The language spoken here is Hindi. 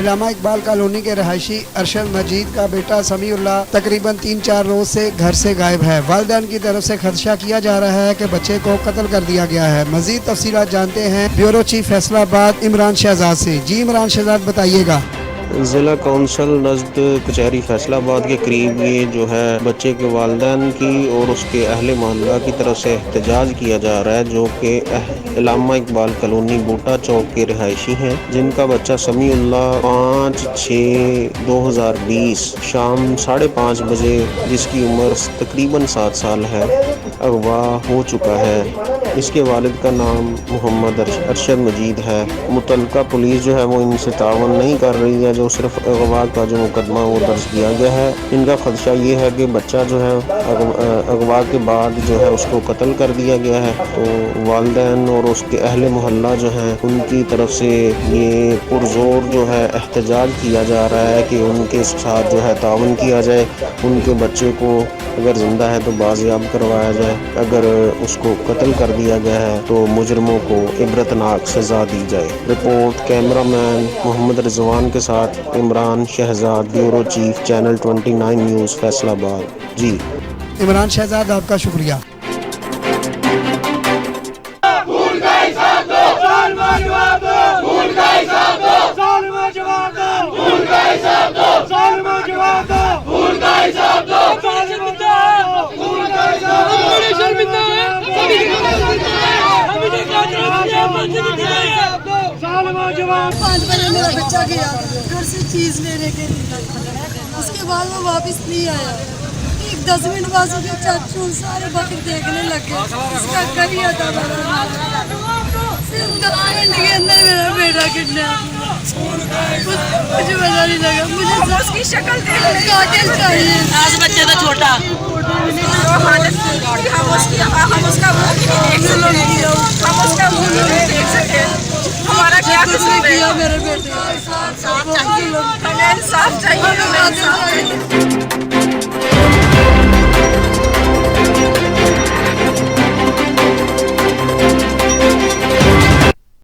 इलामा इकबाल कॉलोनी के रहायशी अरशद मजीद का बेटा समीउल्लाह तकरीबन 3-4 रोज से घर से गायब है। वालिदैन की तरफ से खदशा किया जा रहा है कि बच्चे को कत्ल कर दिया गया है। मजीद तफसीलात जानते हैं ब्यूरो चीफ फैसलाबाद इमरान शहजाद से। जी इमरान शहजाद, बताइएगा। ज़िला कौंसल नज़द कचहरी फैसलाबाद के करीब ये जो है बच्चे के वालिदैन की और उसके अहले मोहल्ला की तरफ से एहतजाज किया जा रहा है, जो कि इलामा इकबाल कॉलोनी बूटा चौक के रिहायशी हैं, जिनका बच्चा समीउल्लाह 5/6/2020 शाम 5:30 बजे, जिसकी उम्र तकरीबन 7 साल है, अगवा हो चुका है। इसके वालिद का नाम मोहम्मद अरशद मजीद है। मुतल्लिका पुलिस जो है वो इनसे तावन नहीं कर रही है, जो सिर्फ अगवा का जो मुकदमा वो दर्ज किया गया है। इनका खदशा ये है कि बच्चा जो है अगवा के बाद जो है उसको कत्ल कर दिया गया है। तो वालिदैन और उसके अहले मोहल्ला जो है उनकी तरफ से ये पुरजोर जो है एहतजाज किया जा रहा है कि उनके साथ जो है तावन किया जाए, उनके बच्चे को अगर जिंदा है तो बाजियाब करवाया जाए, अगर उसको कत्ल कर दिया गया है तो मुजरमों को इबरतनाक सजा दी जाए। रिपोर्ट कैमरामैन मोहम्मद रिजवान के साथ Imran Shahzad, bureau chief, channel 29 news Faisalabad. जी इमरान शहजाद, आपका शुक्रिया। पाँच बजे मेरा बच्चा गया घर से चीज लेने के लिए, उसके बाद वो वापस नहीं आया। 10 मिनट बाद उसके चाचू सारे बाकी देखने लगे, उसका घर ही आता सिर्फ 10 मिनट के अंदर मेरा बेटा किडनैप। मुझे पता नहीं लगा, मुझे उसकी शक्ल कातिल चाहिए। आज बच्चे तो छोटा हमारा क्या किया मेरे बेटे, इंसाफ चाहिए।